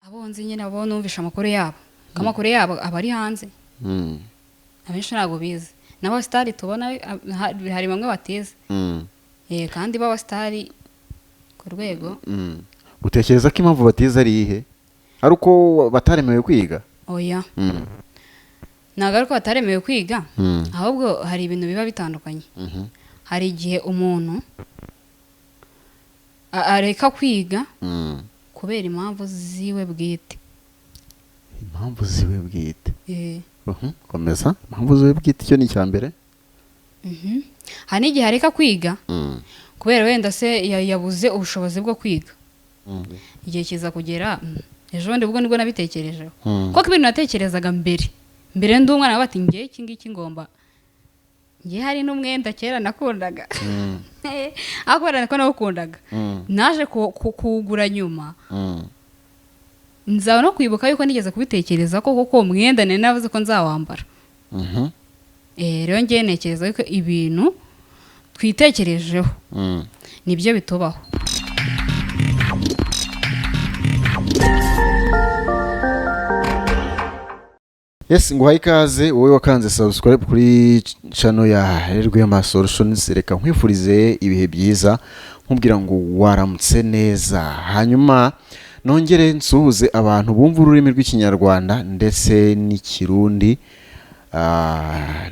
abonzi nyine abo numvisha amakuru yabo amakuru yabo aba ari hanze abenshi ntabwo bizi n'abasitari tubona hari bamwe batize kandi b'abasitari ku rwego utekereza ko impamvu batize ari ihe ari uko bataremewe kwiga oya ntabwo ari uko bataremewe kwiga ahubwo hari ibintu biba bitandukanye hari igihe umuntu areka kwiga kubera impamvu ziwe bwite komeza impamvu ziwe bwite icyo ni icya mbere hari n'igihe areka kwiga kubera wenda se yabuze ubushobozi bwo kwiga igihe kiza kugera ejo bundi ubwo nibwo nabitekerejeho kuko ibintu natekerezaga mbere ndi umwana bati ngiye iki ngiki ngomba ngiye hari n'umwenda kera nakundaga akora ko nawukundaga naje kuwugura nyuma nzaba no kwibuka yuko nigeze kubitekereza ko kuko umwenda nari navuze ko nzawambara rero ngiye ntekereza yuko ibintu twitekerejeho nibyo bitubaho. Yes, nguhaye ikaze wowe wakanze subscribe kuri channel ya Rwema Solutions. Reka nkwifurize ibihe byiza nkubwira ngo waramutse neza, hanyuma nongere nsuhuze abantu bumva ururimi rw'ikinyarwanda ndetse n'ikirundi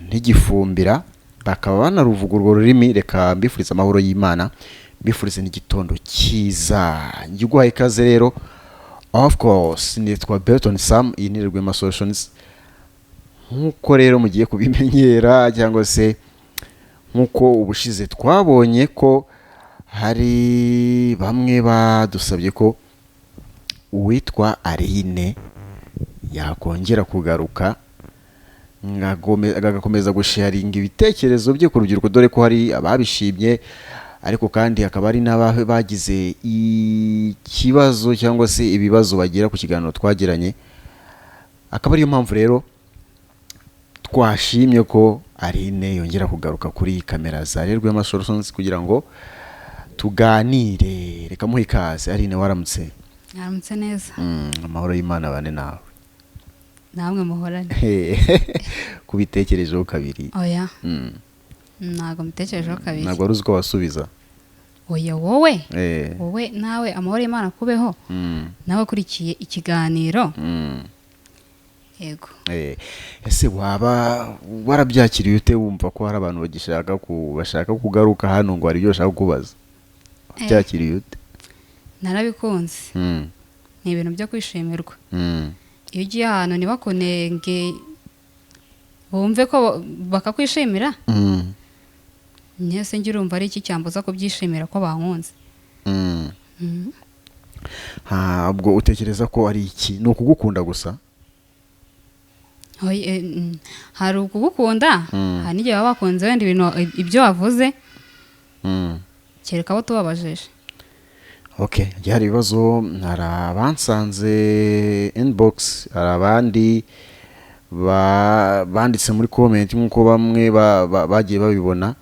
n'igifumbira bakaba banaruvuga urwo rurimi. Reka mbifurize amahoro y'Imana, mbifurize n'igitondo cyiza. Nguhaye ikaze rero, of course nitwa Belton Sam, iyi ni Rwema Solutions. Nkuko rero mugiye kubimenyera cyangwa se nkuko ubushize twabonye ko hari bamwe badusabye ko uwitwa Aline yakongera kugaruka agakomeza gusharinga ibitekerezo bye ku rubyiruko, dore ko hari ababishimye ariko kandi hakaba ari n'abagize ikibazo cyangwa se ibibazo bagira ku kiganiro twagiranye. Akaba ariyo mpamvu rero twashimye ko Aline yongera kugaruka kuri kamera za Rwema Solutions kugira ngo tuganire. Reka muhe ikaze Aline, waramutse? Aramutse neza. Amahoro y'Imana bane nawe. Namwe muhorane. Kubitekerejeho kabiri. Oya. Ntago mbitekerejeho kabiri. Ntabwo ari uziko wasubiza. Oya wowe. Wowe nawe amahoro y'Imana kubeho. Nawe kurikiye ikiganiro. Yego. Ese waba warabyakiriye ute wumva ko hari abantu bashaka kugaruka hano ngo hari ibyo bashaka kubaza? Byakiriye ute? Narabikunze. Ni ibintu byo kwishimirwa. Iyo ugiye ahantu ntibakunenge bumve ko bakakwishimira. Nyese ngira urumva ari iki cyambuza kubyishimira ko bankunze. Ubwo utekereza ko ari iki? Ni ukugukunda gusa? Hari ukugukunda, hari n'igihe baba bakunze wenda ibyo wavuze kereka abo tubabajeje. Okay, hari ibibazo, hari abansanze inbox, hari abandi banditse muri comment nk'uko bamwe bagiye babibona.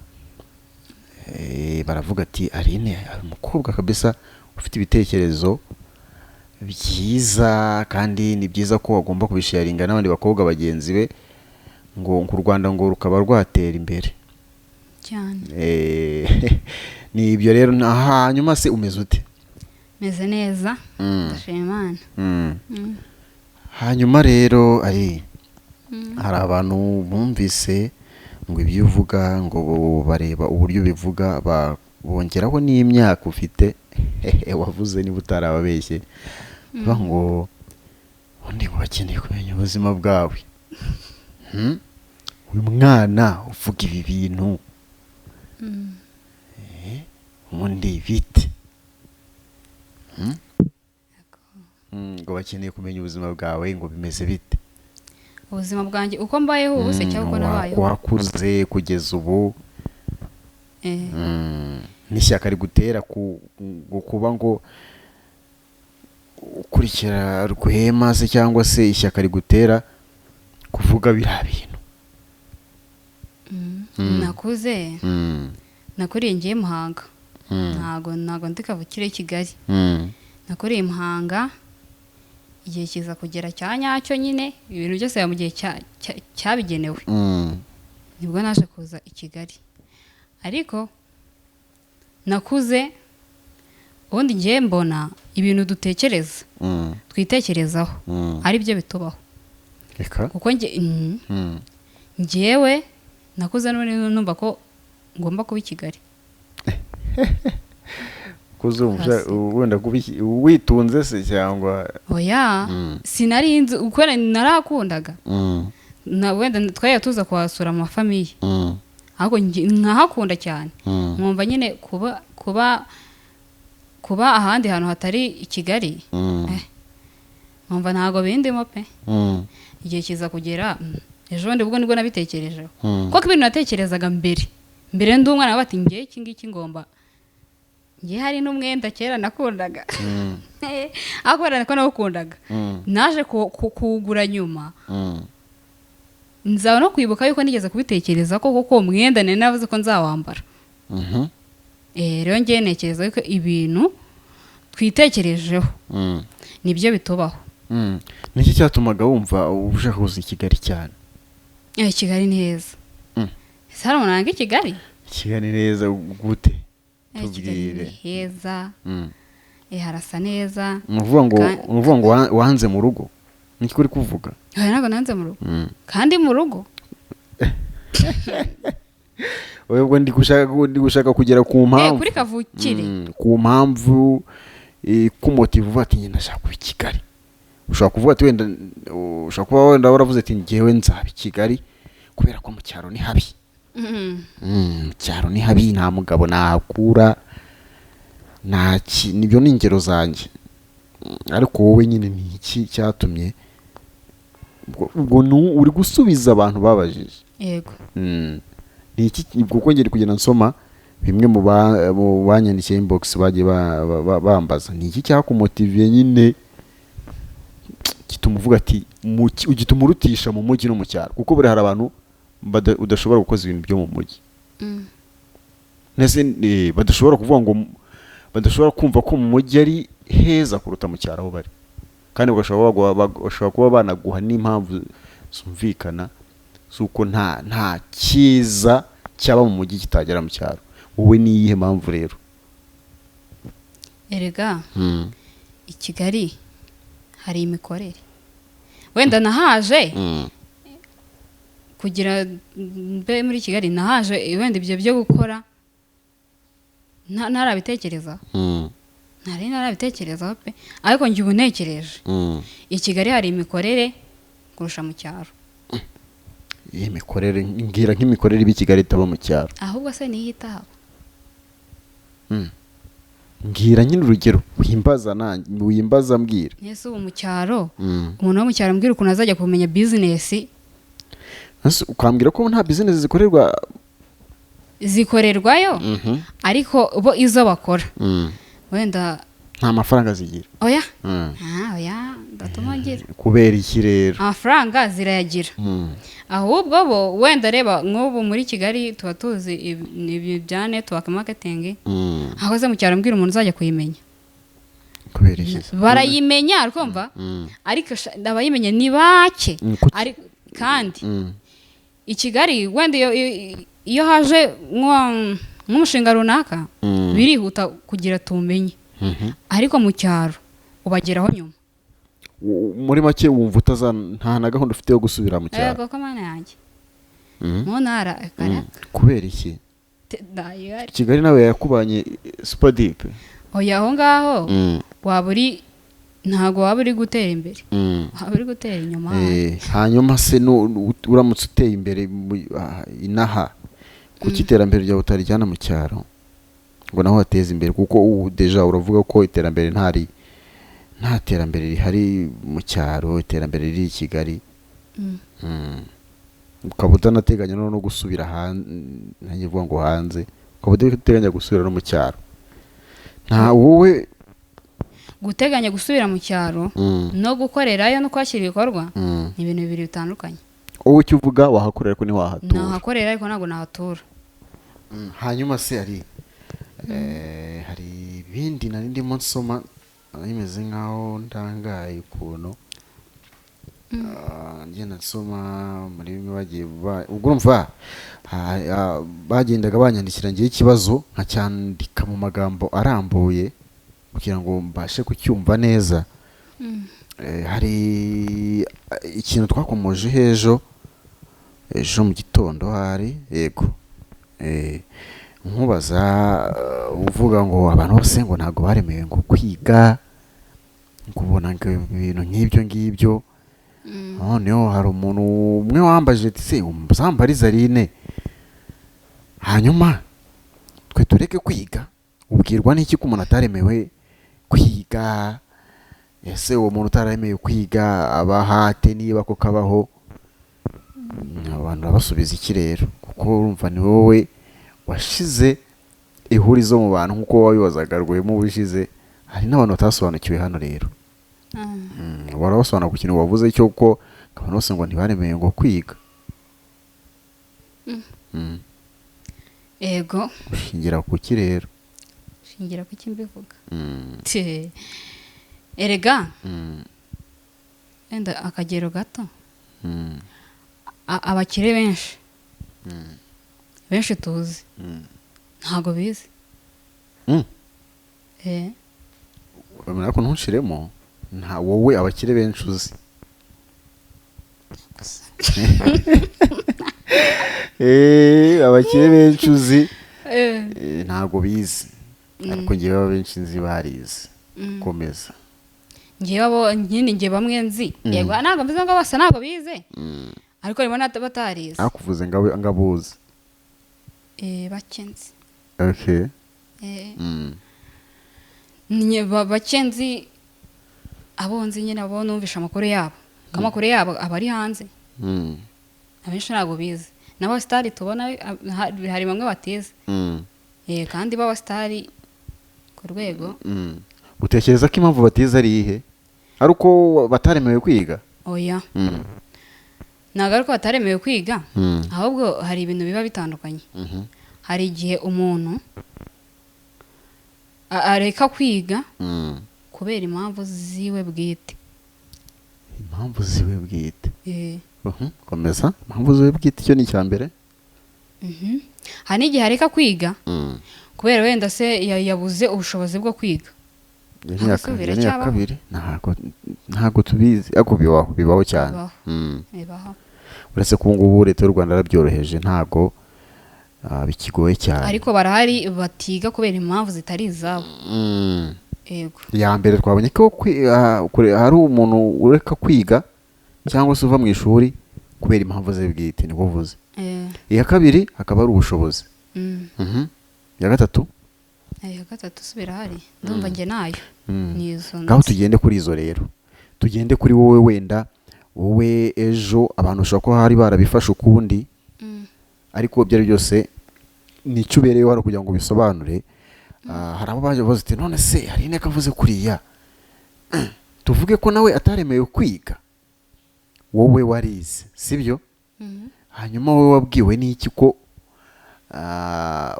Baravuga ati Aline umukobwa kabisa ufite ibitekerezo byiza kandi ni byiza ko agomba kubisharinga n'abandi bakobwa bagenzi be ngo u Rwanda ngo rukaba rwatera imbere cyane. Ni ibyo rero. Hanyuma se umeze ute? Meze neza, ndashima Imana. Hanyuma rero hari abantu bumvise ngo ibyo uvuga ngo bareba uburyo bivuga bongeraho n'imyaka ufite. Wavuze niba utarababeshye ngo undi ngo bakeneye kumenya ubuzima bwawe. Uyu mwana uvuga ibi bintu undi bite? Ngo bakeneye kumenya ubuzima bwawe ngo bimeze bite? Ubuzima bwanjye uko mbayeho ubu se cyangwa uko nabayeho? Wakuze kugeza ubu. N'ishyaka rigutera kuba ngo ukurikira Rwema se cyangwa se ishyaka rigutera kuvuga biriya bintu? Nakuze nakuriye ngiye Muhanga, ntago ndi kavukire Kigali. Nakuriye Muhanga igihe kiza kugera cya nyacyo nyine ibintu byose biba mu gihe cyabigenewe nibwo naje kuza i Kigali ariko nakuze ubundi ngiye mbona ibintu dutekereza twitekerezaho ari byo bitubaho kuko ngewe nakuze numva ko ngomba kuba i Kigali wenda witunze se cyangwa oya sinari nzi uko narakundaga wenda twari tuza kuhasura amafamiye ahubwo nkahakunda cyane nkumva nyine kuba ahandi hantu hatari i Kigali nkumva ntabwo bindimo pe igihe kiza kugera ejo bundi ubwo nibwo nabitekerejeho kuko ibintu natekerezaga mbere ndi umwana bati ngiye iki ngiki ngomba ngiye hari n'umwenda kera nakundaga akorana ko nawukundaga naje kuwugura nyuma nzaba no kwibuka yuko nigeze kubitekereza ko kuko umwenda nari navuze ko nzawambara rero ngiye ntekereza yuko ibintu twitekerejeho nibyo bitubaho niki cyatumaga wumva ushaka kuza i Kigali cyane Kigali ni heza ese hari umuntu wanga i Kigali Kigali ni heza gute Kigali ni heza harasa neza ni ukuvuga ngo wanze mu rugo niki uri kuvuga ntabwo nanze mu rugo kandi mu rugo ubwo ndi gushaka kugera ku mpamvu kuri kavukire ku mpamvu kumumotiva uvuga ati ndashaka kuba i Kigali ushobora kuvuga ati wenda ushobora kuba wenda waravuze ati ngewe nzaba i Kigali kubera ko mu cyaro ni habi mu cyaro ni habi nta mugabo nahakura nibyo ni ingero zanjye ariko wowe nyine ni iki cyatumye ubwo uri gusubiza abantu babajije yego ni iki kuko ngeri kugenda nsoma bimwe mu banyandikiye inbox bagiye bambaza ni iki cyakumotiviye nyine gituma uvuga ati ugituma urutisha mu mujyi no mu cyaro kuko buri hari abantu udashobora gukoza ibintu byo mu mujyi nese badashobora kuvuga ngo badashobora kumva ko mu mujyi ari heza kuruta mu cyaro aho bari kandi bashobora kuba banaguha n'impamvu zumvikana z'uko nta cyiza cyaba mu mujyi kitagera mu cyaro wowe ni iyihe mpamvu rero erega i Kigali hari imikorere wenda nahaje kugira mbe muri Kigali nahaje wenda ibyo byo gukora ntarabitekerezaho narabitekerezaho pe ariko njye ubu ntekereje i Kigali hari imikorere kurusha mu cyaro iyi mikorere ngira nk'imikorere iba i Kigali itaba mu cyaro ahubwo se niyo itaba mbwira nyine urugero wimbaza mbwira nese ubu mu cyaro umuntu wo mu cyaro mbwira ukuntu azajya kumenya bizinesi ukambwira ko nta bizinesi zikorerwayo ariko bo izo bakora wenda nta mafaranga zigira oya ndatuma ngira kubera iki rero amafaranga zirayagira ahubwo bo wenda reba nk'ubu muri Kigali tuba tuzi ibi bya network marketing aho se mu cyaro mbwira umuntu uzajya kuyimenya kubera iki barayimenya urumva ariko abayimenya ni bake kandi i Kigali wenda iyo haje nk'umushinga runaka birihuta kugira tumenye ariko mu cyaro ubageraho nyuma muri make wumva nta na gahunda ufite yo gusubira mu cyaro yego ko mana yanjye mu ntara kubera iki Kigali nawe yakubanye super deep oya aho ngaho ntago waba uri gutera imbere waba uri gutera inyuma hanyuma se uramutse uteye imbere inaha kuki iterambere ryawe utarijyana mu cyaro ngo naho hateze imbere kuko ubu deja uravuga ko iterambere nta terambere rihari mu cyaro iterambere riri i Kigali ukaba utanateganya no gusubira hanze ngo hanze ukaba udateganya gusubira no mu cyaro nta wowe guteganya gusubira mu cyaro no gukorerayo no kwashyira ibikorwa ni ibintu bibiri bitandukanye wowe icyo uvuga wahakorera ko ntiwahatura nahakorera ariko ntabwo nahatura hanyuma se hari ibindi nari ndimo nsoma bimeze nkaho ndangaye ukuntu ngenda nsoma muri bimwe bagiye ubwo urumva bagendaga banyandikira ngiye ikibazo nkacyandika mu magambo arambuye kugira ngo mbashe kucyumva neza. Hari ikintu twakomoje ejo mu gitondo hari yego nkubaza uvuga ngo abantu bose ngo ntabwo baremewe ngo kwiga kubona ibintu nk'ibyo ngibyo. Noneho hari umuntu umwe wambaje ati se uzambariza Aline hanyuma twe tureke kwiga, ubwirwa n'iki ko umuntu ataremewe kwiga? Ese uwo muntu utaremewe kwiga abahate niba ko kabaho? Abantu basubiza iki rero, kuko urumva ni wowe washize ihurizo mu bantu nkuko wabibazaga rwemo ubushize. Hari n'abantu batasobanukiwe hano rero. Barabasobanura ku kintu wavuze cyo ko abantu bose ngo ntibaremewe ngo kwiga. Ego ushingira ku ki rero? Shingira ku ki mbivuga? Erega enda akagero gato. Abakire benshi tuzi ntago bizi. Urabona ko ntushiremo nta wowe abakire benshi uzi. Abakire benshi uzi ntago bizi, ariko ngewe benshi nzi barize. Komeza. Ngewe bamwe nzi yego ntago mbizi ngo bose ntago bize, ariko rimwe batarize. Akuvuze ngabuze bakenzi. Okay. Bakenzi abonzi nyine abo numvisha amakuru yabo, amakuru yabo aba ari hanze. Abenshi ntago bize. Nabo star tubona hari bamwe batize. Kandi baba star ku rwego. Utekereza ko impamvu batize ari ihe? Ari uko bataremewe kwiga? Oya. Ntago ariko bataremewe kwiga, ahubwo hari ibintu biba bitandukanye. Hari igihe umuntu areka kwiga kubera impamvu ziwe bwite. Impamvu ziwe bwite? Komeza. Impamvu ziwe bwite cyo ni cyambere. Hari n'igihe areka kwiga kubera wenda se yabuze ubushobozi bwo kwiga. Ni kabiri ntago tubizi, ariko bibaho cyane. Uretse ko ngubu leta y'u Rwanda yarabyoroheje, ntago bikigoye cyane. Ariko barahari batiga kubera impamvu zitari izabo. Yego. Ya mbere twabonye ko hari umuntu ureka kwiga cyangwa se uva mu ishuri kubera impamvu ze bwite, niko uvuze. Iya kabiri hakaba ari ubushobozi. Ya gatatu? Ya gatatu subira hari. Ndumva nge nayo. Nizo. Ngaho tugende kuri izo rero. Tugende kuri wowe wenda wowe ejo abantu ushaka ko hari barabifasha ukundi. Ariko byari byose nicyo ubereyeho hano kugira ngo bisobanure. Hari abo baje bavuze ati none se hari ine kavuze kuriya tuvuge ko nawe ataremewe kwiga, wowe warize sibyo? Hanyuma wowe wabwiwe n'iki ko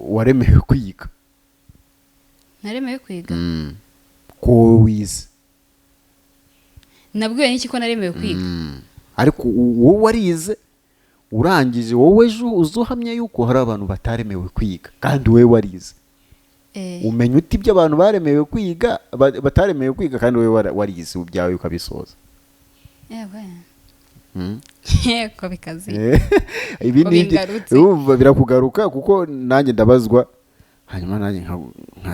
waremewe kwiga? Naremewe kwiga? Ko wize. Nabwiwe n'iki ko naremewe kwiga? Ariko wowe warize urangije, wowe ejo uzuhamya yuko hari abantu bataremewe kwiga kandi wowe warize. Umenya uti ibyo abantu baremewe kwiga bataremewe kwiga kandi wowe warize ubyawe ukabisoza. Yego bikazi. Ibi ni birakugaruka kuko nanjye ndabazwa, hanyuma nanjye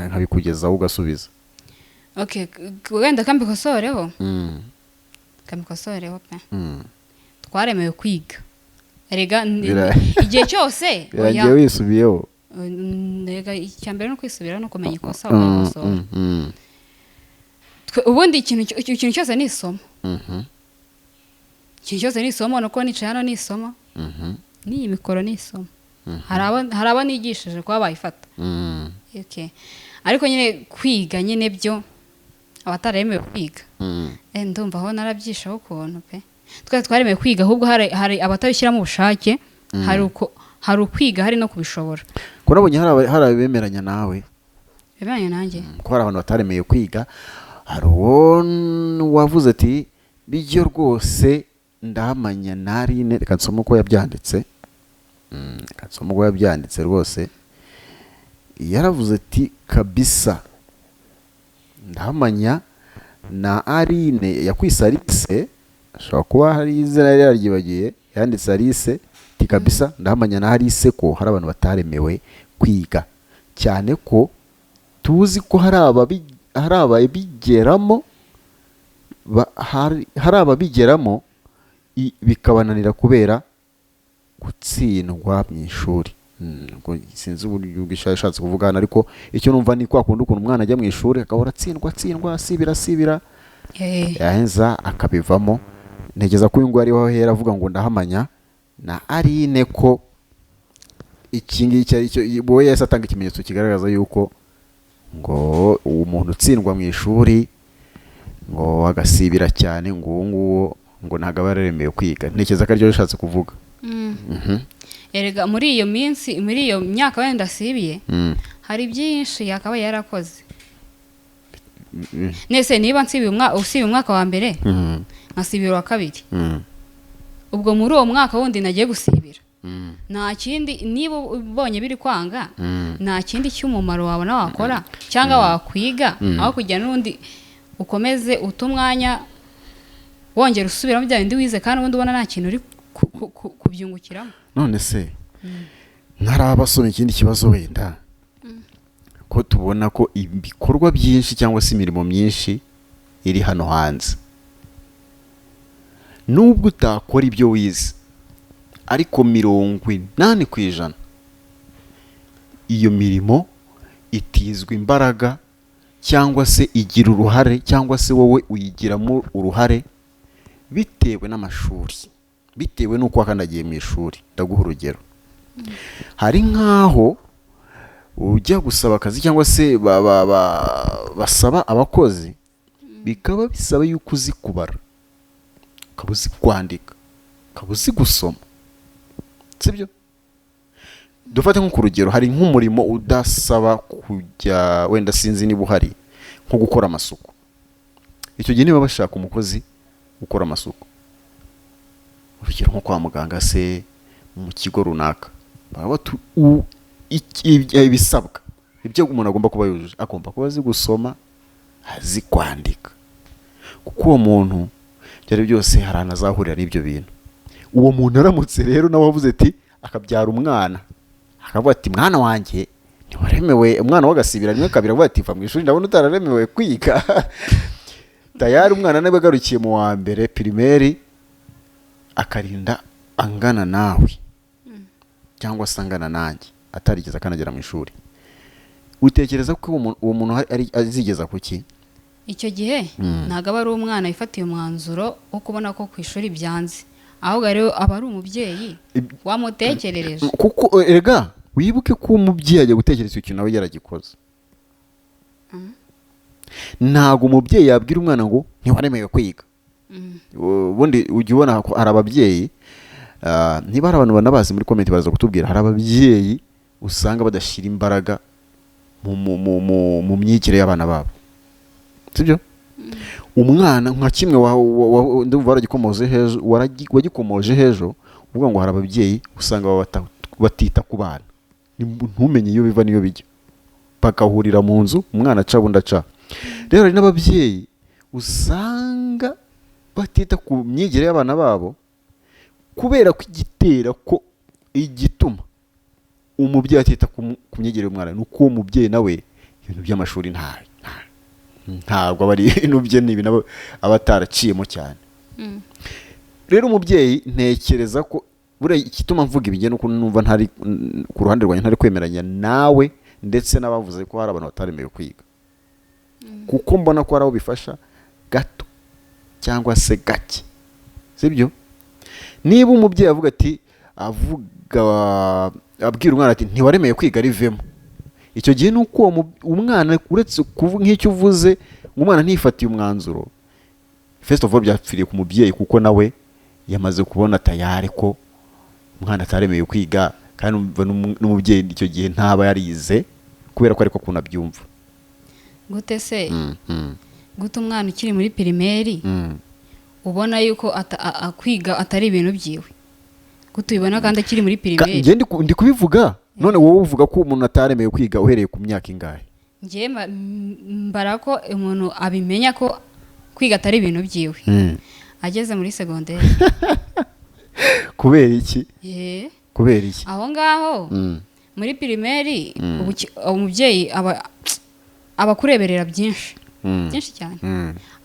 nkabikugezaho ugasubiza. Okay, wenda kambikosoreho. Kambikosoreho pe. Twaremewe kwiga. Erega igihe cyose oya wisubiyeho. Erega icyambere no kwisubira no kumenya ikosa ukosora. Ubundi ikintu cyose ni isomo. Ikintu cyose ni isomo, nuko nicaye hano ni isomo. Ni mikoro ni isomo. Hari abo nigishije kuba bayifata. Okay. Ariko nyine kwiga nyine byo abataremewe kwiga. Ndumva aho narabyishaho ukuntu pe. Twaremewe kwiga, ahubwo hari abatabishyiramo ubushake. Hari ukwiga hari no kubishobora. Kurabonye hari abemeranya nawe. bibanye nanjye ko hari abantu bataremeye kwiga. Hari uwo wavuze ati bijyo rwose ndahamanya narine, reka nsome uko yabyanditse. Reka nsome uko yabyanditse rwose. Yaravuze ati kabisa ndahamanya na Arine yakwise Alice, ashobora kuba hari izina yari yaryibagiye, yanditse Alice ati kabisa ndahamanya na Alice ko hari abantu bataremewe kwiga, cyane ko tuzi ko hari ababigeramo hari ababigeramo bikabananira kubera gutsindwa mu ishuri. Sinzi uburyo bwishatse kuvuga hano, ariko icyo numva ni kwa kundi ukuntu umwana ajya mu ishuri akahora atsindwa asibira yahenza akabivamo. Ntegeza ko uyu nguyu ariho hera avuga ngo ndahamanya na Arine ko iki ngiki ari cyo boye yahise atanga ikimenyetso kigaragaza yuko ngo umuntu utsindwa mu ishuri ngo agasibira cyane ngo uwo nguwo ngo ntabwo aba yaremewe kwiga. Ntekereza ko aricyo yashatse kuvuga. Erega muri iyo minsi, muri iyo myaka wenda asibiye, hari byinshi yakaba yarakoze. Nese niba usibiye umwaka wa mbere nkasibira wa kabiri, ubwo muri uwo mwaka wundi nagiye gusibira, nta kindi niba ubonye biri kwanga, nta kindi cy'umumaro wabona wakora cyangwa wakwiga, aho kujya n'undi ukomeze utumwanya wongera usubiramo bya bindi wize kandi ubundi ubona nta kintu uri kubyungukiramo. None se ntarabasoma ikindi kibazo wenda ko tubona ko ibikorwa byinshi cyangwa se imirimo myinshi iri hano hanze, nubwo utakora ibyo wize, ariko 80% iyo mirimo itizwa imbaraga cyangwa se igira uruhare cyangwa se wowe uyigiramo uruhare bitewe n'amashuri, bitewe n'uko wakandagiye mu ishuri. Ndaguha urugero. Hari nk'aho ujya gusaba akazi cyangwa se basaba abakozi, bikaba bisaba yuko uzi kubara, ukaba uzi kwandika, ukaba uzi gusoma, sibyo? Dufate nko ku rugero, hari nk'umurimo udasaba kujya, wenda sinzi niba uhari, nko gukora amasuku. Icyo gihe niba bashaka umukozi gukora amasuku, urugero nko kwa muganga se, mu kigo runaka, ibisabwa ibyo umuntu agomba kuba yujuje, agomba kuba azi gusoma, azi kwandika, kuko uwo muntu byari byose hari anazahurira n'ibyo bintu. Uwo muntu aramutse rero nawe wavuze ati akabyara umwana, akavuga ati mwana wanjye ntiwaremewe, umwana wagasibira rimwe kabiri, avuga ati va mu ishuri ndabona utararemewe kwiga. Tayari umwana nawe agarukiye mu wa mbere primaire, akarinda angana nawe cyangwa se angana nanjye, atarigeze akanagera mu ishuri. Utekereza ko uwo muntu azigeza kuki? Icyo gihe ntabwo aba ari umwana yifatiye umwanzuro wo kubona ko ku ishuri byanze, ahubwo rero aba ari umubyeyi wamutekerereje. Kuko erega wibuke ko umubyeyi ajya gutekereza ikintu nawe yaragikoze. Ntabwo umubyeyi yabwira umwana ngo ntiwaremewe kwiga. Ubundi ujya ubona ko hari ababyeyi, niba hari abantu banabazi muri comment baza kutubwira, hari ababyeyi usanga badashyira imbaraga mu myigire y'abana babo, sibyo? Umwana nka kimwe ndumva wagikomoje hejo, uvuga ngo hari ababyeyi usanga batita ku bana, ntumenye iyo biva niyo bijya, bagahurira mu nzu, umwana aca bundi aca. Rero hari n'ababyeyi usanga batita ku myigire y'abana babo, kubera ko igituma umubyeyi atita ku myigire y'umwana nuko uwo mubyeyi nawe ibintu by'amashuri ntabwo aba ari ibintu bye, ni ibintu aba ataraciyemo cyane. Rero umubyeyi, ntekereza ko buriya igituma mvuga ibigeni uko numva ntari ku ruhande rwanjye ntari kwemeranya nawe ndetse n'abavuze ko hari abantu bataremewe kwiga, kuko mbona ko hari aho bifasha gato cyangwa se gake, sibyo? Niba umubyeyi avuga ati abwira umwana ati ntiwaremeye kwiga rivemo, icyo gihe nuko umwana uretse nk'icyo uvuze, umwana ntifatiye umwanzuro, first of all byapfiriye ku mubyeyi, kuko nawe yamaze kubona tayari ko umwana ataremeye kwiga, kandi n'umubyeyi icyo gihe ntaba yarize kubera ko ariko kuntu abyumva. gute se gute umwana ukiri muri pirimeri ubona yuko kwiga atari ibintu byiwe gute ubibona kandi akiri muri pirimeri njye ndi kubivuga none wowe uvuga ko umuntu ataremewe kwiga uhereye ku myaka ingahe njye mbara ko umuntu abimenya ko kwiga atari ibintu byiwe ageze muri segonderi kubera iki kubera iki aho ngaho muri pirimeri umubyeyi aba akureberera byinshi byinshi cyane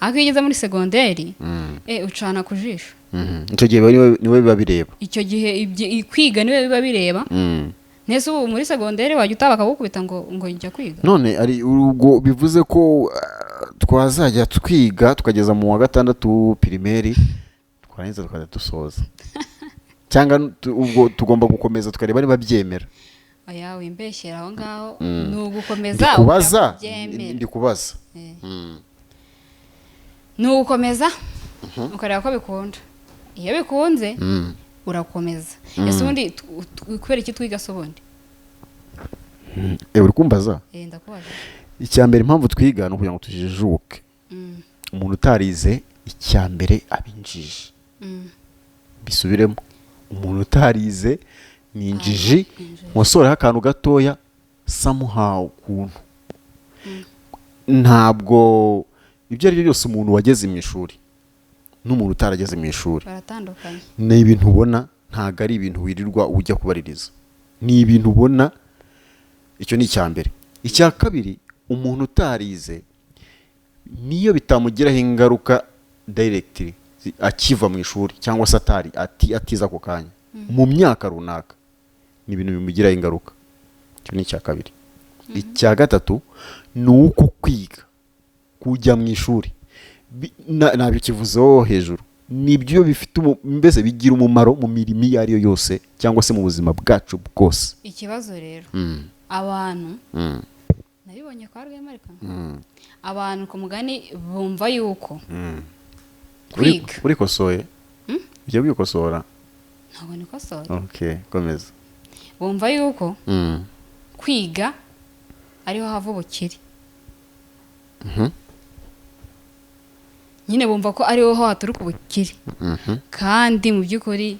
ariko iyo ugeze muri segonderi ucana ku jisho icyo gihe niwe biba bireba icyo gihe kwiga niwe biba bireba nese ubu muri segonderi wajya utaba bakagukubita ngo njya kwiga none ari ubwo bivuze ko twazajya twiga tukageza mu wa gatandatu pirimeri twarangiza tukajya dusoza cyangwa ubwo tugomba gukomeza tukareba niba byemera aya wimbeshyera aho ngaho ni ugukomeza ndi kubaza ni ugukomeza ukareba ko bikunda iyo bikunze urakomeza ese ubundi kubera iki twiga se ubundi uri kumbaza ndakubaza icya mbere impamvu twiga ni ukugira ngo tujijuke umuntu utarize icya mbere abinjije bisubiremo umuntu utarize ni injiji musoreho akantu gatoya somehow ukuntu ntabwo ibyo ari byo byose umuntu wageze mu ishuri n'umuntu utarageze mu ishuri baratandukanye ni ibintu ubona ntabwo ari ibintu wirirwa ujya kubaririza ni ibintu ubona icyo ni icya mbere icya kabiri umuntu utarize niyo bitamugiraho ingaruka directly akiva mu ishuri cyangwa se atiza ako kanya mu myaka runaka ni ibintu bimugiraho ingaruka icyo ni icya kabiri icya gatatu ni uko kwiga kujya mu ishuri ntabyo kivuzeho hejuru nibyo bifite mbese bigira umumaro mu mirimo iyo ari yo yose cyangwa se mu buzima bwacu bwose ikibazo rero abantu nabibonye kwa Rwemarika abantu ku mugani bumva yuko kwiga urikosoye ujya wikosora ntabwo nikosora okay komeza bumva yuko kwiga ariho hava ubukire nyine bumva ko ariho haturuka ubukire kandi mu by'ukuri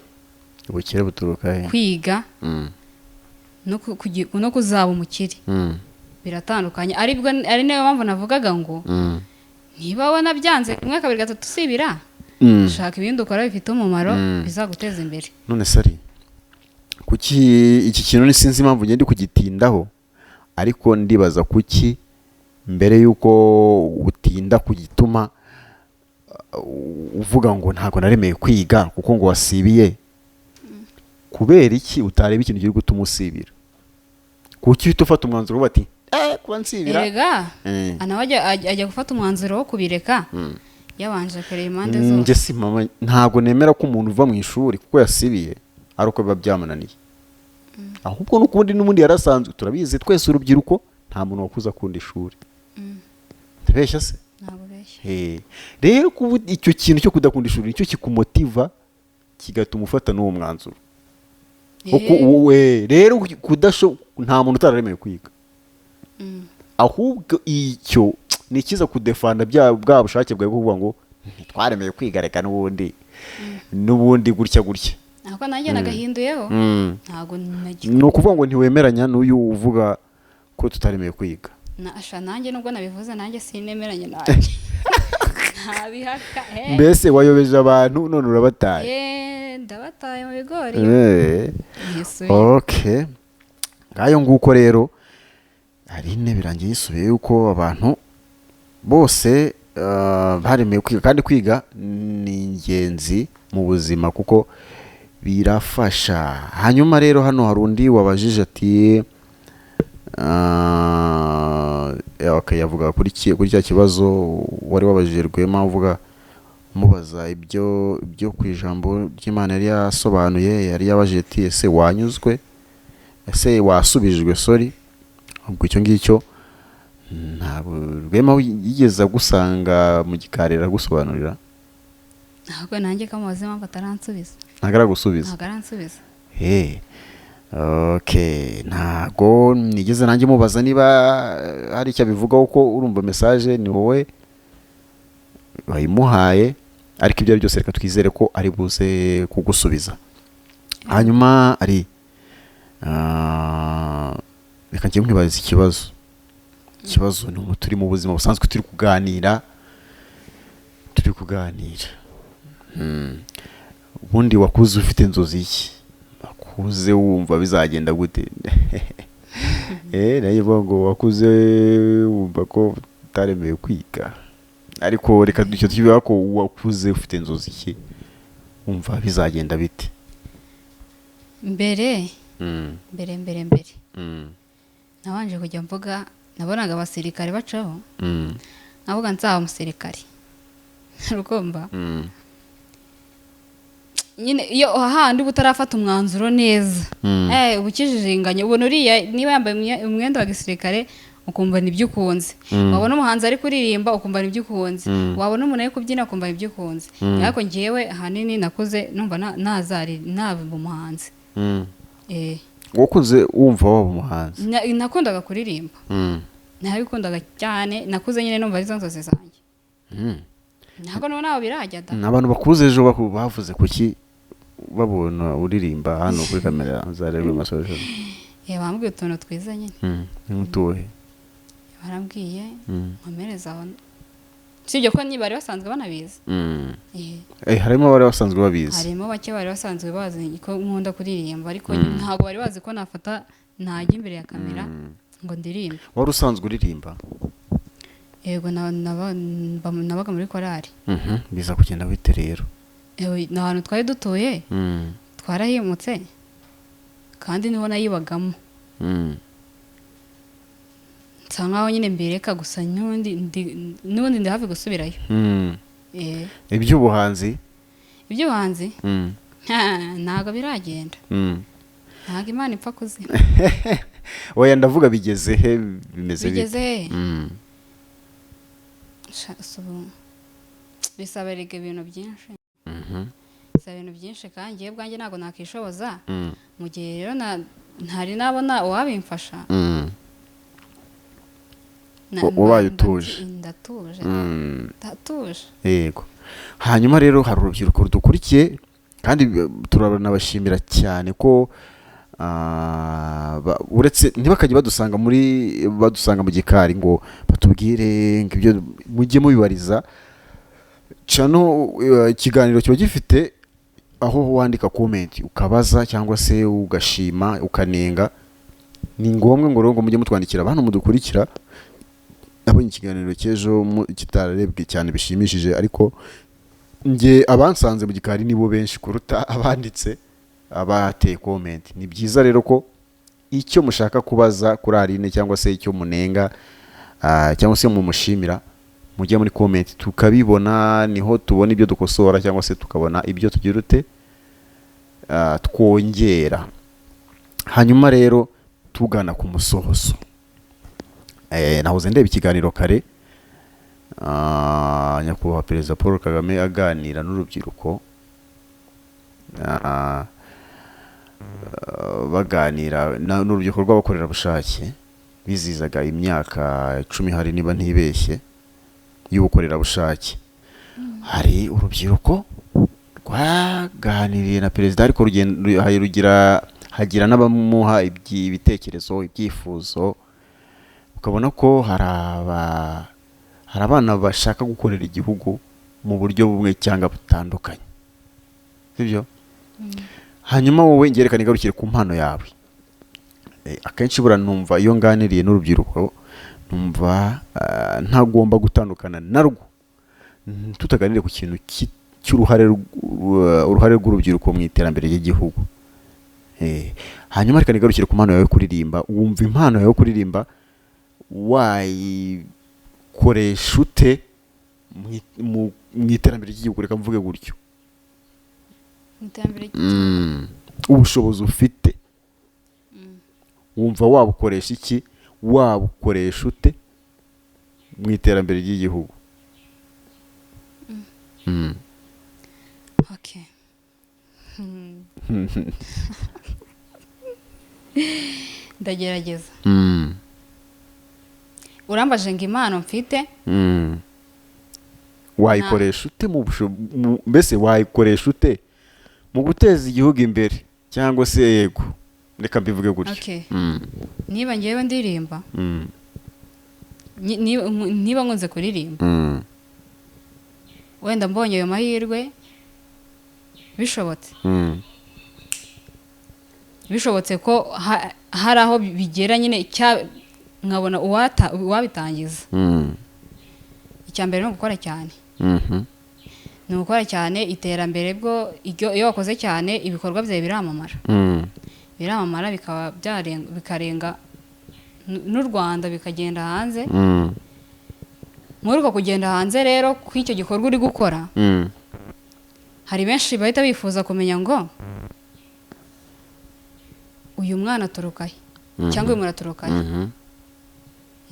ubukire buturuka he kwiga no kuzaba umukire biratandukanye ari nayo mpamvu navugaga ngo niba wabona byanze rimwe kabiri gatatu usibira shaka ibindi ukora bifite umumaro bizaguteza imbere none sari kuki iki kintu ni sinzi impamvu ngende kugitindaho ariko ndibaza kuki mbere yuko utinda kugituma uvuga ngo ntabwo naremeye kwiga kuko ngo wasibiye kubera iki utareba ikintu kiri gutuma usibira kuki uhita ufata umwanzuro uba ati kuba nsibira erega nawe ajya gufata umwanzuro wo kubireka yabanje akareba impande zose njye si mama ntabwo nemera ko umuntu uva mu ishuri kuko yasibiye ari uko biba byamunaniye ahubwo n'ubundi yarasanzwe turabizi twese urubyiruko nta muntu wakuze akunda ishuri ndabeshya se ntabwo beshya rero icyo kintu cyo kudakunda ishuri nicyo kikumotiva kigatuma ufata n'uwo mwanzuro rero nta muntu utararemeye kwiga ahubwo icyo ni ikiza kudefanda bwa bushake bwawe kuvuga ngo ntitwaremeye kwiga reka n'ubundi gutya ntabwo nanjye nagahinduyeho ntabwo ni ukuvuga ngo ntiwemeranya n'uyu uvuga ko tutaremeye kwiga nanjye nubwo nabivuze nanjye sinemeranye nanjye ntabihaka mbese wayobeje abantu none urabataye ndabataye mu bigori okay ngayo nguko rero hari birangiye yisubiye yuko abantu bose baremeye kwiga kandi kwiga ni ingenzi mu buzima kuko birafasha hanyuma rero hano hari undi wabajije ati yavuga kuri cya kibazo wari wabajije Rwema uvuga mubaza ibyo ku ijambo ry'Imana yari yasobanuye yari yabajije ati ese wanyuzwe ese wasubijwe sorry ubwo icyo ngicyo ntabwo Rwema yigeze gusanga mu gikarira gusobanurira ntabwo nanjye kamubaze mpamvu ataransubiza ntabwo aragusubiza ntabwo aransubiza Okay, ntago nigeze nanjye mubaza niba hari icyo abivugaho, ko urumva message ni wowe wayimuhaye, ariko ibyo ari byose reka twizere ko ari buze kugusubiza. Hanyuma ari reka njye nkwibaza ikibazo ni ubu turi mu buzima busanzwe turi kuganira ubundi wakuze ufite inzozi iki? Wakuze wumva bizagenda gute? nayo ngo wakuze wumva ko utaremewe kwiga, ariko reka icyo tukivuga ko wakuze ufite inzozi iki, wumva bizagenda bite? mbere nabanje kujya mvuga, nabonaga abasirikare bacaho, navuga nzaba umusirikare rukumva. nyine iyo hahandi butarafata umwanzuro neza, ubukijijinganye ubona uriya niba yambaye umwenda wa gisirikare ukumva nibyo ukunze, wabona umuhanzi ari kuririmba ukumva nibyo ukunze, wabona umuntu ari kubyina ukumva nibyo ukunze. ariko njyewe ahanini nakuze numva naba umuhanzi. wakuze wumva waba umuhanzi? nakundaga kuririmba, nabikundaga cyane, nakuze nyine numva izo nzozi zanjye. ntabwo nawe birajya da. abantu bakuze ejo bavuze kuki babona uririmba hano kuri kamera zarebe masoje? bambwiye utuntu twiza nyine. nk'utuhe? barambwiye nkomereza aho, sibyo ko bari basanzwe banabizi. harimo abari basanzwe babizi? harimo bake bari basanzwe bazi ko nkunda kuririmba, ariko ntabwo bari bazi ko najya imbere ya kamera ngo ndirimbe. wari usanzwe uririmba? yego, nabaga muri korali. biza kugenda bite rero? ni ahantu twari dutuye, twarahimutse kandi niho nayibagamo. nsa nkaho nyine mbireka, gusa n'ubundi ndi hafi gusubirayo. iby'ubuhanzi ntabwo biragenda, ntabwo Imana ipfa kuzima. oya ndavuga bigeze he? bimeze bigeze bisaba ibintu byinshi. bisaba ibintu byinshi kandi njyewe bwanjye ntabwo nakishoboza. mu gihe rero ntari nabona uwabimfasha, ubaye utuje. ndatuje. yego. hanyuma rero hari urubyiruko rudukurikiye kandi turanabashimira cyane ko uretse ntibakajye badusanga mu gikari ngo batubwire ngo ibyo mujye mubibariza cano. ikiganiro kiba gifite aho wandika comment ukabaza cyangwa se ugashima ukanenga. ni ngombwa ngo rero mujye mutwandikira abantu mudukurikira. nabonye ikiganiro cy'ejo kitararebwe cyane bishimishije, ariko nge abansanze mu gikari nibo benshi kuruta abanditse abateye comment. ni byiza rero ko icyo mushaka kubaza kuri Aline cyangwa se icyo munenga cyangwa se mumushimira mujye muri comment tukabibona, niho tubona ibyo dukosora cyangwa se tukabona ibyo tugira ute twongera. hanyuma rero tugana ku musohozo, nahoze ndeba ikiganiro kare nyakubahwa Perezida Paul Kagame aganira n'urubyiruko, baganira n'urubyiruko rw'abakorerabushake bizizaga imyaka 10 hari niba ntibeshye y'ubukorerabushake. hari urubyiruko rwaganiriye na perezida, ariko hagira n'abamuha ibitekerezo, ibyifuzo. ukabona ko hari abana bashaka gukorera igihugu mu buryo bumwe cyangwa butandukanye, sibyo? hanyuma wowe ngerekane garukire ku mpano yawe. akenshi numva iyo nganiriye n'urubyiruko numva ntagomba gutandukana narwo tutaganire ku kintu cy'uruhare rw'urubyiruko mu iterambere ry'igihugu. hanyuma reka nigarukire ku mpano yawe kuririmba. wumva impano yawe kuririmba wayikoresha ute mu iterambere ry'igihugu? reka mvuge gutyo, ubushobozi ufite wumva wabukoresha iki, wabukoresha ute mu iterambere ry'igihugu? Okay. ndagerageza. Mm. Urambaje ngo impano mfite Mm. wayikoresha ute mbese wayikoresha ute mu guteza igihugu imbere cyangwa se yego reka mbivuge gutyo. Okay. Mm. Niba ngewe ndirimba, Mm. niba nkunze kuririmba, Mm. wenda mbonye ayo mahirwe bishobotse, bishobotse ko hari aho bigera nyine nkabona uwabitangiza. Icya mbere ni ugukora cyane. Ni ugukora cyane, iterambere bwo iyo wakoze cyane ibikorwa byawe biramamara. Biramamara bikaba bikarenga n'u Rwanda bikagenda hanze. Muri uko kugenda hanze rero kw'icyo gikorwa uri gukora, hari benshi bahita bifuza kumenya ngo uyu mwana aturuka he cyangwa uyu mwana aturuka he.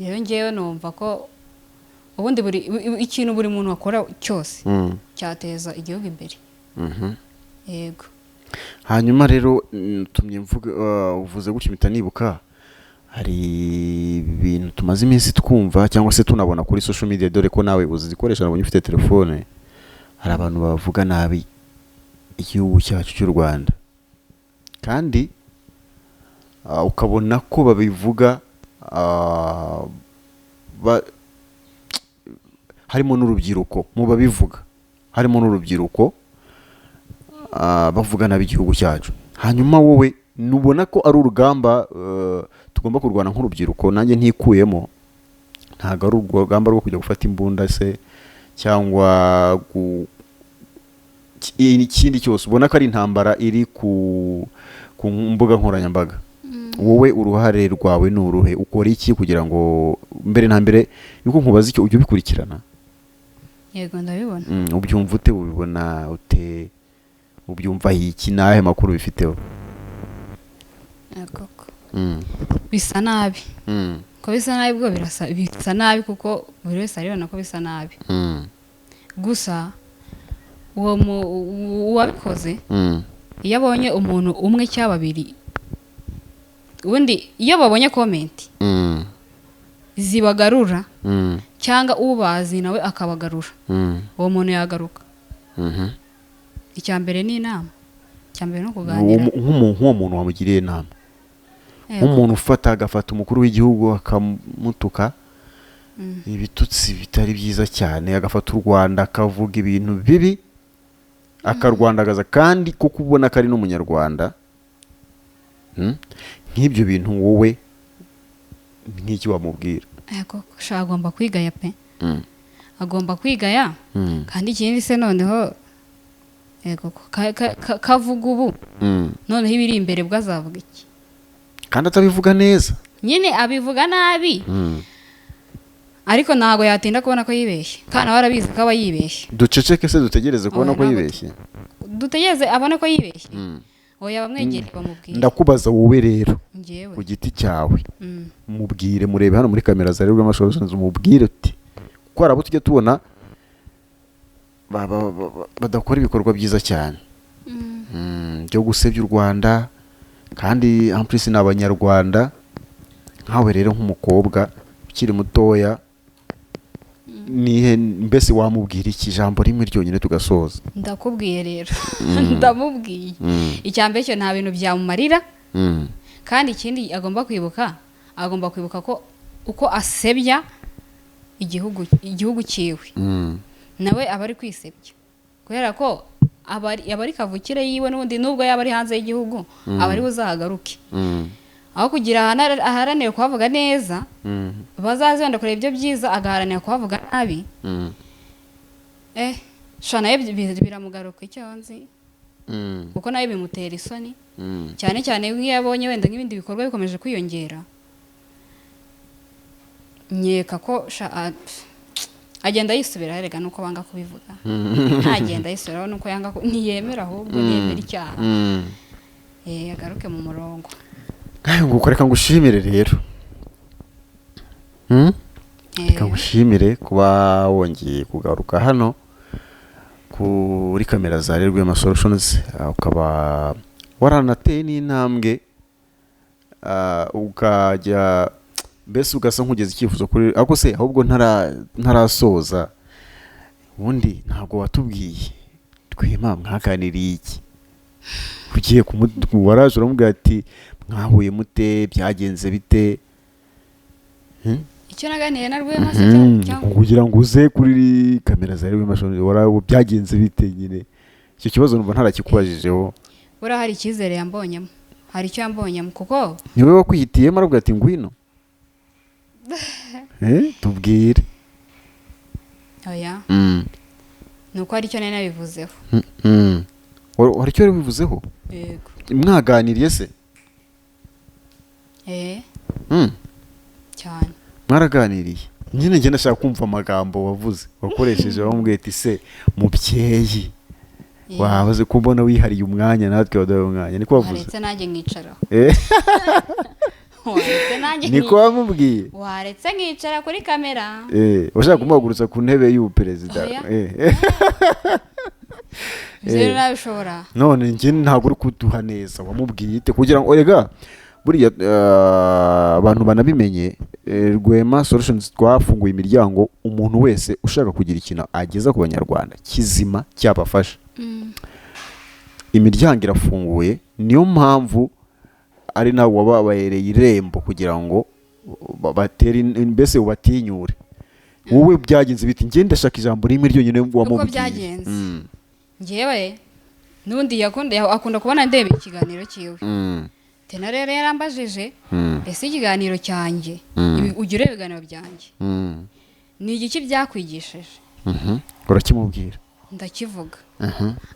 Rero ngewe numva ko ubundi ikintu buri muntu akora cyose cyateza igihugu imbere. Yego. Hanyuma rero tumye mvuga uvuze gutyo mpita nibuka hari ibintu tumaze iminsi twumva cyangwa se tunabona kuri social media, dore ko nawe uzikoresha nabonye ufite telefone. Hari abantu bavuga nabi igihugu cyacu cy'u Rwanda, kandi ukabona ko babivuga harimo n'urubyiruko mu babivuga, harimo n'urubyiruko bavuga nabi igihugu cyacu. Hanyuma wowe nubona ko ari urugamba tugomba kurwana nk'urubyiruko, nanjye ntikuyemo, ntabwo ari urugamba rwo kujya gufata imbunda se cyangwa ikindi cyose, ubona ko ari intambara iri ku mbuga nkoranyambaga. Wowe uruhare rwawe ni uruhe? Ukora iki kugira ngo mbere na mbere yuko nkubaza icyo ujye ubikurikirana? Yego, ndabibona. Ubyumva ute? Ubibona ute? Ubyumva iki? Nahe makuru bifiteho? Yego. Bisa nabi. Ko bisa nabi bwo bisa nabi kuko buri wese aribona ko bisa nabi. Gusa uwabikoze iyo abonye umuntu umwe cyangwa babiri, ubundi iyo babonye komenti zibagarura cyangwa ubazi nawe akabagarura, uwo muntu yagaruka. Icya mbere ni inama, icya mbere no kuganira. Nk'uwo muntu wamugiriye inama, nk'umuntu agafata umukuru w'igihugu akamutuka ibitutsi bitari byiza cyane, agafata u Rwanda akavuga ibintu bibi akarwandagaza, kandi kuko ubona ko ari n'umunyarwanda. Nk'ibyo bintu wowe nk'iki wamubwira? Agomba kwigaya pe, agomba kwigaya. Kandi ikindi se noneho kavuga ubu, noneho ibiri imbere bwo azavuga iki? Kandi atabivuga neza, nyine abivuga nabi. Ariko ntago yatinda kubona ko yibeshye, kandi warabizi ko aba yibeshye. Duceceke se dutegereze kubona ko yibeshye? Dutegereze abone ko yibeshye? Oya, bamwegereye bamubwire. Ndakubaza wowe rero ngewe ku giti cyawe, mubwire, murebe hano muri kamera za Rwema Solutions, umubwire uti ko arabo tujya tubona badakora ibikorwa byiza cyane byo gusebya u Rwanda, kandi en plus ni abanyarwanda. Nkawe rero nk'umukobwa ukiri mutoya, nihe mbese wamubwira iki? Ijambo rimwe ryonyine tugasoza. Ndakubwiye rero ndamubwiye icya mbere cyo nta bintu byamumarira, kandi ikindi agomba kwibuka ko uko asebya igihugu cyiwe, nawe aba ari kwisebya, kubera ko aba ari kavukire yiwe, n'ubundi nubwo yaba ari hanze y'igihugu aba ari buzahagaruke. Aho kugira aharanire kuhavuga neza, bazaze wenda kureba ibyo byiza agaharanira kuhavuga nabi, nawe biramugaruka icyo nzi, kuko nawe bimutera isoni, cyane cyane nk'iyo abonye wenda nk'ibindi bikorwa bikomeje kwiyongera. Nkeka ko agenda yisubira, erega nuko banga kubivuga. Ntagenda yisubiraho nuko yanga, ntiyemera, ahubwo ntiyemera icyaha. Agaruke mu murongo. Nguko reka ngushimire rero, reka ngushimire kuba wongeye kugaruka hano kuri kamera za Rwema Solutions, ukaba waranateye n'intambwe ukajya mbese ugasa nk'ugeze icyifuzo kuri ariko se ahubwo ntarasoza ubundi ntabwo watubwiye Rwema mwaganiriye iki ugiye waraje uramubwira ati mwahuye mute byagenze bite icyo naganiye na Rwema se cyangwa kugira ngo uze kuri kamera za Rwema warabu byagenze bite nyine icyo kibazo numva ntarakikubajijeho bura hari icyizere yambonyemo hari icyo yambonyemo kuko niwe wakwihitiyemo aravuga ati ngwino tubwire oya nuko hari icyo nari nabivuzeho hari icyo wabivuzeho yego mwaganiriye se cyane mwaraganiriye nyine njye ndashaka kumva amagambo wavuze wakoresheje wamubwiye ati se mubyeyi wabaze kubona wihariye umwanya natwe wadaye umwanya niko wavuze waretse nanjye nkicaraho niko wamubwiye waretse nkicara kuri kamera washaka kumuhagurutsa ku ntebe y'ubuperezida rero nabishobora none njye ntabwo uri kuduha neza wamubwiye ite kugira ngo erega buriya abantu banabimenye Rwema Solutions twafunguye imiryango umuntu wese ushaka kugira ikintu ageza ku banyarwanda kizima cyabafasha imiryango irafunguye niyo mpamvu ari nawe wababereye irembo kugira ngo batere mbese ubatinyure wowe byagenze biti njye ndashaka ijambo rimwe ryonyine wamubwiye uko byagenze njyewe n'undi akunda kubona ndebe ikiganiro cyiwe tena rero yarambajije ese ikiganiro cyanjye ugira ibiganiro byanjye ni igiki byakwigishije urakimubwira ndakivuga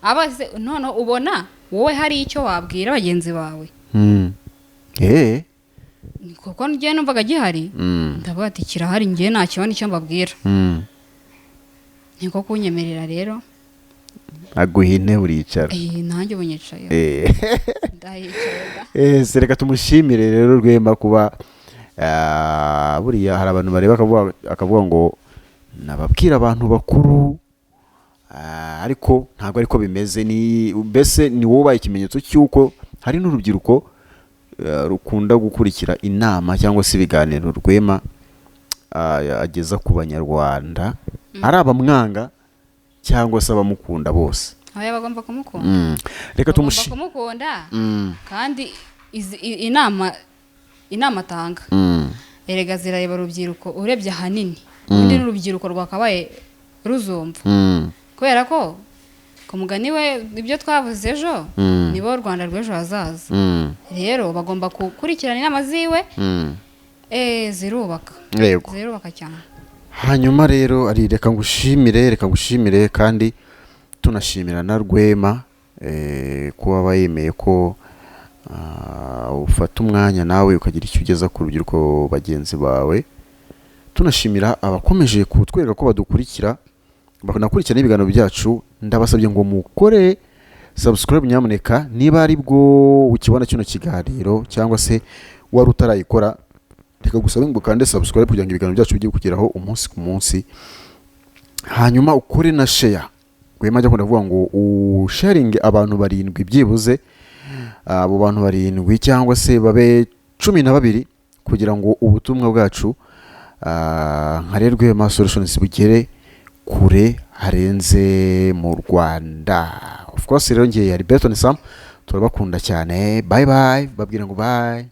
abaze none ubona wowe hari icyo wabwira bagenzi bawe kuko njye numvaga gihari ndavuga ati kirahari njye nta kibona icyo mbabwira niko kunyemerera rero aguhine uricara nanjye bunyicaye ndahicaye reka tumushimire rero Rwema kuba buriya hari abantu bareba akavuga ngo nababwira abantu bakuru ariko ntabwo ariko bimeze mbese ni wowe ubaye ikimenyetso cy'uko hari n'urubyiruko rukunda gukurikira inama cyangwa se ibiganiro Rwema ageza ku banyarwanda ari abamwanga cyangwa se abamukunda bose aba bagomba kumukunda reka kumukunda kandi inama atanga erega zirareba urubyiruko urebye ahanini undi n'urubyiruko rwakabaye ruzumva kubera ko ku mugani we ibyo twavuze ejo nibo Rwanda rw'ejo hazaza rero bagomba gukurikirana inama ziwe zirubaka cyane hanyuma rero reka ngushimire kandi tunashimira na Rwema kuba bayemeye ko ufata umwanya nawe ukagira icyo ugeza ku rubyiruko bagenzi bawe tunashimira abakomeje kutwereka ko badukurikira banakurikirana ibiganiro byacu ndabasabye ngo mukore subscribe nyamuneka niba ari bwo ukibona kino kiganiro cyangwa se wari utarayikora reka gusabe ngo kande subscribe kugira ngo ibiganiro byacu bijye kugeraho umunsi ku munsi hanyuma ukore na share Rwema ajya kuvuga ngo sharing abantu 7 byibuze abo bantu 7 cyangwa se babe 12 kugira ngo ubutumwa bwacu nka Rwema Solutions bugere kure harenze mu Rwanda of course rero ngiye yari Beton Sam turabakunda cyane bye babwira ngo bye